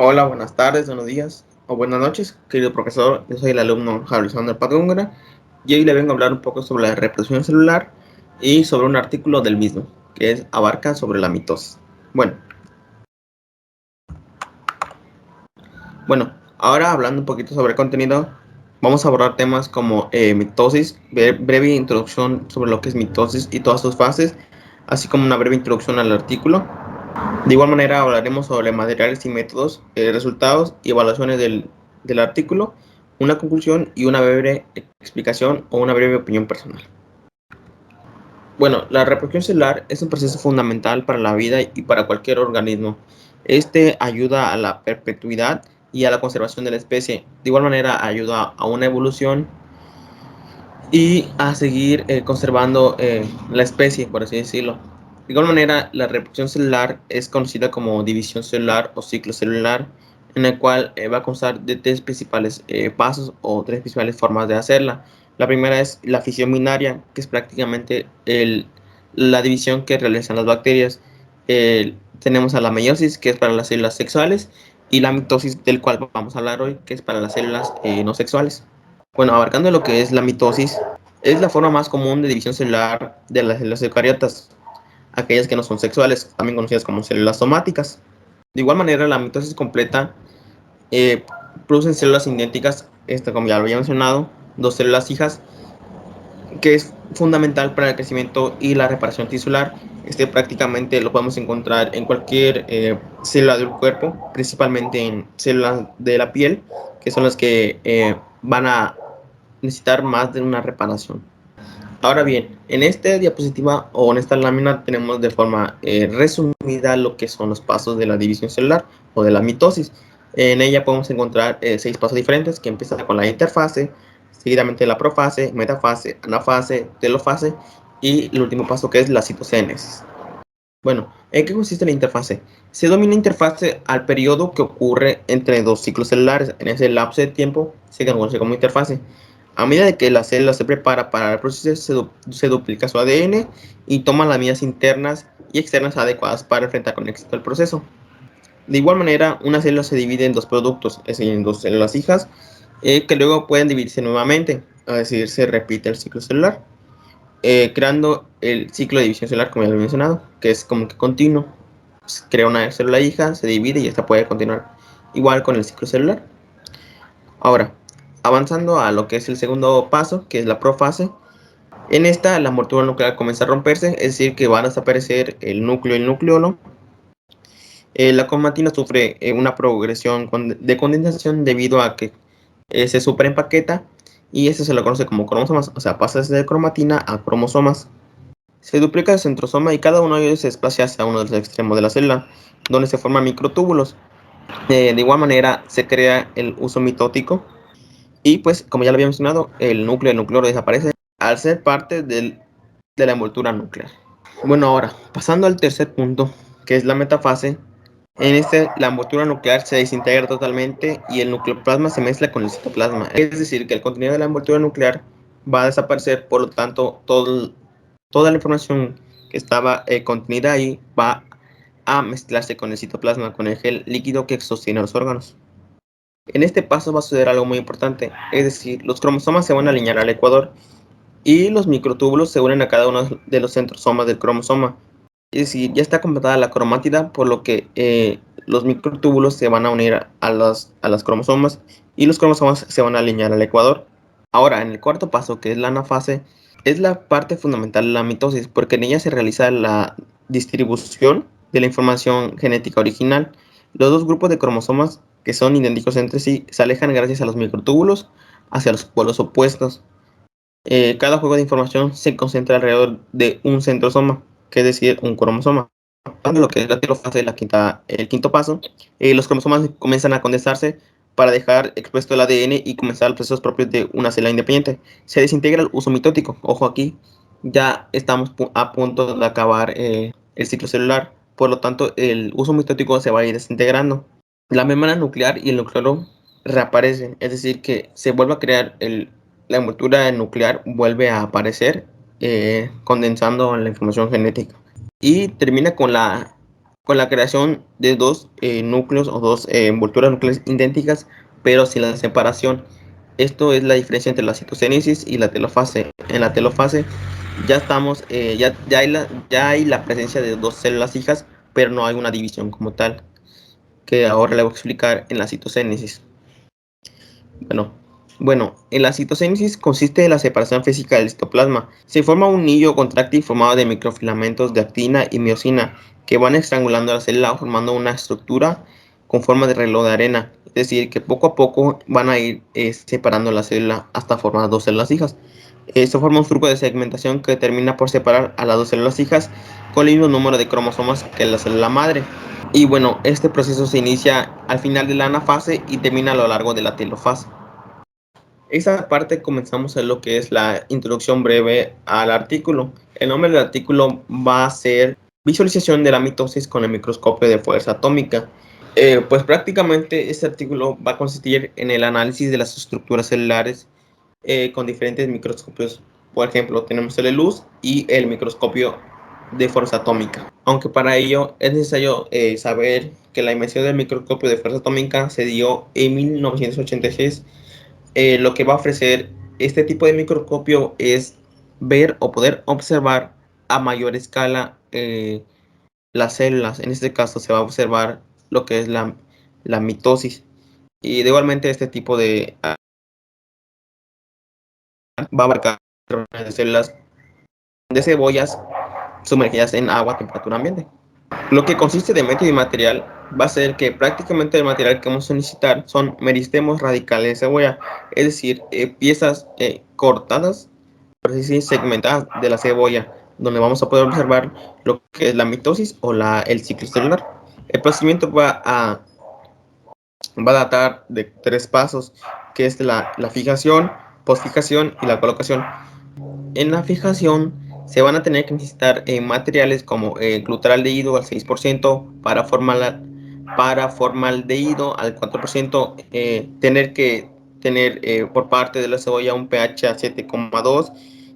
Hola, buenas tardes, buenos días o buenas noches, querido profesor. Yo soy el alumno Javier Alexander Padúngara y hoy le vengo a hablar un poco sobre la reproducción celular y sobre un artículo del mismo, abarca sobre la mitosis. Bueno, ahora hablando un poquito sobre contenido, vamos a abordar temas como mitosis, breve introducción sobre lo que es mitosis y todas sus fases, así como una breve introducción al artículo. De igual manera hablaremos sobre materiales y métodos, resultados y evaluaciones del artículo, una conclusión y una breve explicación o una breve opinión personal. Bueno, la reproducción celular es un proceso fundamental para la vida y para cualquier organismo. Este ayuda a la perpetuidad y a la conservación de la especie. De igual manera ayuda a una evolución y a seguir conservando la especie, por así decirlo. De igual manera, la reproducción celular es conocida como división celular o ciclo celular, en el cual va a constar de tres principales pasos o tres principales formas de hacerla. La primera es la fisión binaria, que es prácticamente la división que realizan las bacterias. Tenemos a la meiosis, que es para las células sexuales, y la mitosis, del cual vamos a hablar hoy, que es para las células no sexuales. Bueno, abarcando lo que es la mitosis, es la forma más común de división celular de las células eucariotas, aquellas que no son sexuales, también conocidas como células somáticas. De igual manera, la mitosis completa eh, producen células idénticas, como ya lo había mencionado, dos células hijas, que es fundamental para el crecimiento y la reparación tisular. Prácticamente lo podemos encontrar en cualquier célula del cuerpo, principalmente en células de la piel, que son las que van a necesitar más de una reparación. Ahora bien, en esta diapositiva o en esta lámina tenemos de forma resumida lo que son los pasos de la división celular o de la mitosis. En ella podemos encontrar 6 pasos diferentes que empiezan con la interfase, seguidamente la profase, metafase, anafase, telofase y el último paso que es la citocénesis. Bueno, ¿en qué consiste la interfase? Se denomina interfase al periodo que ocurre entre dos ciclos celulares. En ese lapso de tiempo se conoce como interfase. A medida de que la célula se prepara para el proceso, se duplica su ADN y toma las medidas internas y externas adecuadas para enfrentar con éxito el proceso. De igual manera, una célula se divide en dos productos, es decir, en dos células hijas, que luego pueden dividirse nuevamente, es decir, se repite el ciclo celular, creando el ciclo de división celular, como ya lo he mencionado, que es como que continuo. Pues, crea una célula hija, se divide y esta puede continuar igual con el ciclo celular. Ahora, avanzando a lo que es el segundo paso, que es la profase. En esta, la envoltura nuclear comienza a romperse, es decir, que van a desaparecer el núcleo y el nucleolo. La cromatina sufre una progresión de condensación debido a que se superempaqueta y eso se lo conoce como cromosomas, o sea, pasa de cromatina a cromosomas. Se duplica el centrosoma y cada uno de ellos se desplaza hacia uno de los extremos de la célula, donde se forman microtúbulos. De igual manera, se crea el uso mitótico y, pues, como ya lo había mencionado, el núcleo y el nucleolo desaparece al ser parte de la envoltura nuclear. Bueno, ahora, pasando al tercer punto, que es la metafase. En este, la envoltura nuclear se desintegra totalmente y el nucleoplasma se mezcla con el citoplasma. Es decir, que el contenido de la envoltura nuclear va a desaparecer, por lo tanto, toda la información que estaba contenida ahí va a mezclarse con el citoplasma, con el gel líquido que sostiene los órganos. En este paso va a suceder algo muy importante, es decir, los cromosomas se van a alinear al ecuador y los microtúbulos se unen a cada uno de los centrosomas del cromosoma. Es decir, ya está completada la cromátida, por lo que los microtúbulos se van a unir a las cromosomas y los cromosomas se van a alinear al ecuador. Ahora, en el cuarto paso, que es la anafase, es la parte fundamental de la mitosis, porque en ella se realiza la distribución de la información genética original. Los dos grupos de cromosomas que son idénticos entre sí se alejan gracias a los microtúbulos hacia los polos opuestos. Cada juego de información se concentra alrededor de un centrosoma, que es decir, un cromosoma. Cuando lo que es la telofase, el quinto paso, los cromosomas comienzan a condensarse para dejar expuesto el ADN y comenzar los procesos propios de una célula independiente. Se desintegra el uso mitótico. Ojo aquí, ya estamos a punto de acabar el ciclo celular. Por lo tanto, el uso mitótico se va a ir desintegrando. La membrana nuclear y el nucleolo reaparecen, es decir, que se vuelve a crear la envoltura nuclear, vuelve a aparecer condensando la información genética. Y termina con con la creación de dos núcleos o dos envolturas nucleares idénticas, pero sin la separación. Esto es la diferencia entre la citocénesis y la telofase. En la telofase ya estamos, ya hay la presencia de dos células hijas, pero no hay una división como tal, que ahora le voy a explicar en la citocénesis. Bueno, en la citocénesis consiste en la separación física del citoplasma. Se forma un anillo contráctil formado de microfilamentos de actina y miosina que van estrangulando la célula formando una estructura con forma de reloj de arena. Es decir, que poco a poco van a ir separando la célula hasta formar dos células hijas. Esto forma un truco de segmentación que termina por separar a las dos células hijas con el mismo número de cromosomas que la célula madre. Y bueno, este proceso se inicia al final de la anafase y termina a lo largo de la telofase. Esta parte comenzamos en lo que es la introducción breve al artículo. El nombre del artículo va a ser Visualización de la mitosis con el microscopio de fuerza atómica. Pues prácticamente este artículo va a consistir en el análisis de las estructuras celulares con diferentes microscopios. Por ejemplo, tenemos el de luz y el microscopio de fuerza atómica. Aunque para ello es necesario saber que la invención del microscopio de fuerza atómica se dio en 1986. Lo que va a ofrecer este tipo de microscopio es ver o poder observar a mayor escala las células. En este caso se va a observar lo que es la mitosis. Y igualmente este tipo de va a abarcar de células de cebollas sumergidas en agua a temperatura ambiente. Lo que consiste de método y material va a ser que prácticamente el material que vamos a necesitar son meristemos radicales de cebolla, es decir, piezas cortadas, por así decir, segmentadas de la cebolla, donde vamos a poder observar lo que es la mitosis o el ciclo celular. El procedimiento va a datar de tres pasos, que es la fijación, posfijación y la colocación. En la fijación se van a tener que necesitar materiales como glutaldehído al 6%, para formaldehído al 4%, tener que tener por parte de la cebolla un pH a 7,2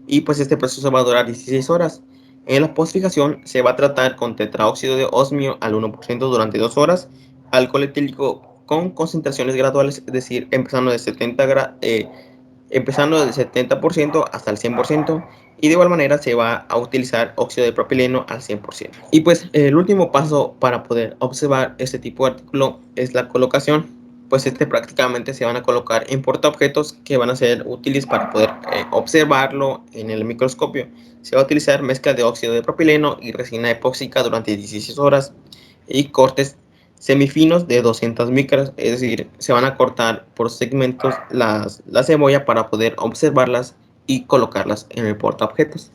y pues este proceso va a durar 16 horas. En la postfijación se va a tratar con tetraóxido de osmio al 1% durante 2 horas, alcohol etílico con concentraciones graduales, es decir, empezando del 70% hasta el 100%, y de igual manera se va a utilizar óxido de propileno al 100%. Y pues el último paso para poder observar este tipo de artículo es la colocación. Pues prácticamente se van a colocar en portaobjetos que van a ser útiles para poder observarlo en el microscopio. Se va a utilizar mezcla de óxido de propileno y resina epóxica durante 16 horas y cortes semifinos de 200 micras, es decir, se van a cortar por segmentos la cebolla para poder observarlas y colocarlas en el portaobjetos.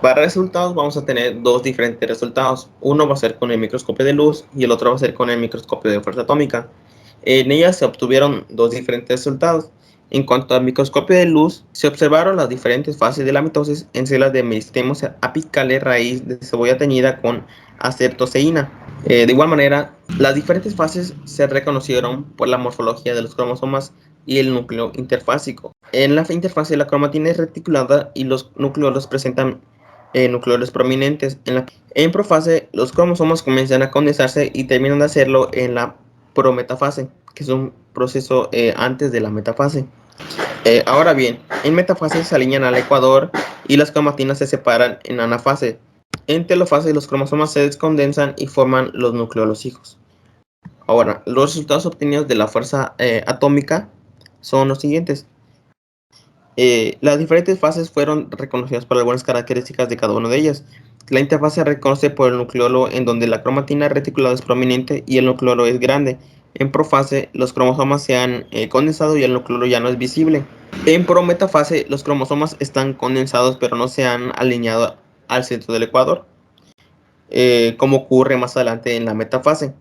Para resultados vamos a tener dos diferentes resultados. Uno va a ser con el microscopio de luz y el otro va a ser con el microscopio de fuerza atómica. En ellas se obtuvieron dos diferentes resultados. En cuanto al microscopio de luz, se observaron las diferentes fases de la mitosis en células de meristemos apicales raíz de cebolla teñida con acertoseína. De igual manera, las diferentes fases se reconocieron por la morfología de los cromosomas y el núcleo interfásico. En la interfase la cromatina es reticulada y los núcleos presentan núcleos prominentes. En profase, los cromosomas comienzan a condensarse y terminan de hacerlo en la prometafase, que es un proceso antes de la metafase. Ahora bien, en metafase se alinean al ecuador y las cromatinas se separan en anafase. En telofase los cromosomas se descondensan y forman los núcleos hijos. Ahora, los resultados obtenidos de la fuerza atómica son los siguientes. Las diferentes fases fueron reconocidas por algunas características de cada una de ellas. La interfaz se reconoce por el nucleolo en donde la cromatina reticulada es prominente y el nucleolo es grande. En profase, los cromosomas se han condensado y el nucleolo ya no es visible. En prometafase, los cromosomas están condensados pero no se han alineado al centro del ecuador, como ocurre más adelante en la metafase.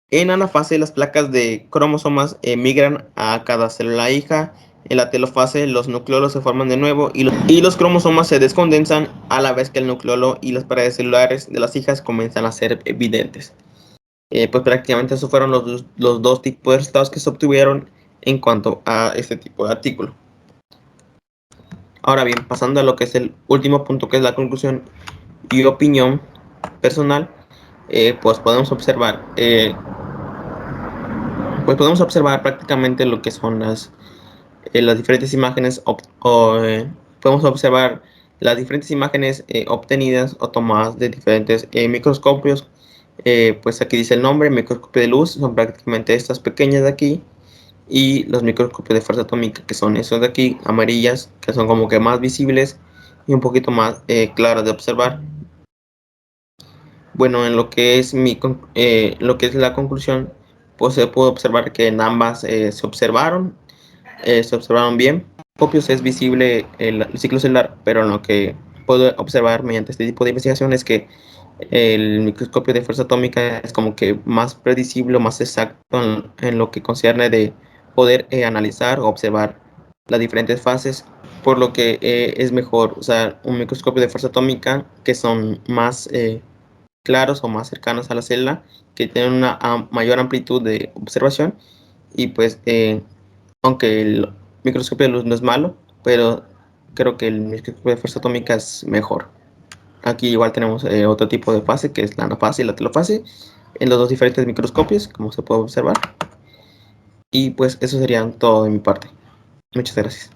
En anafase, las placas de cromosomas migran a cada célula hija. En la telofase, los nucleolos se forman de nuevo y los cromosomas se descondensan a la vez que el nucleolo y las paredes celulares de las hijas comienzan a ser evidentes. Pues prácticamente esos fueron los dos tipos de resultados que se obtuvieron en cuanto a este tipo de artículo. Ahora bien, pasando a lo que es el último punto, que es la conclusión y opinión personal, pues podemos observar prácticamente lo que son las diferentes imágenes, podemos observar las diferentes imágenes obtenidas o tomadas de diferentes microscopios. Pues aquí dice el nombre, microscopio de luz, son prácticamente estas pequeñas de aquí, y los microscopios de fuerza atómica, que son esos de aquí, amarillas, que son como que más visibles y un poquito más claras de observar. Bueno, en lo que es lo que es la conclusión, pues se puede observar que en ambas se observaron bien. Copios es visible el ciclo celular, pero lo que puedo observar mediante este tipo de investigación es que el microscopio de fuerza atómica es como que más predecible, más exacto en lo que concierne de poder analizar o observar las diferentes fases, por lo que es mejor usar un microscopio de fuerza atómica que son más claros o más cercanos a la célula, que tienen una mayor amplitud de observación. Y pues aunque el microscopio de luz no es malo, pero creo que el microscopio de fuerza atómica es mejor. Aquí igual tenemos otro tipo de fase, que es la anafase y la telofase, en los dos diferentes microscopios, como se puede observar. Y pues eso sería todo de mi parte. Muchas gracias.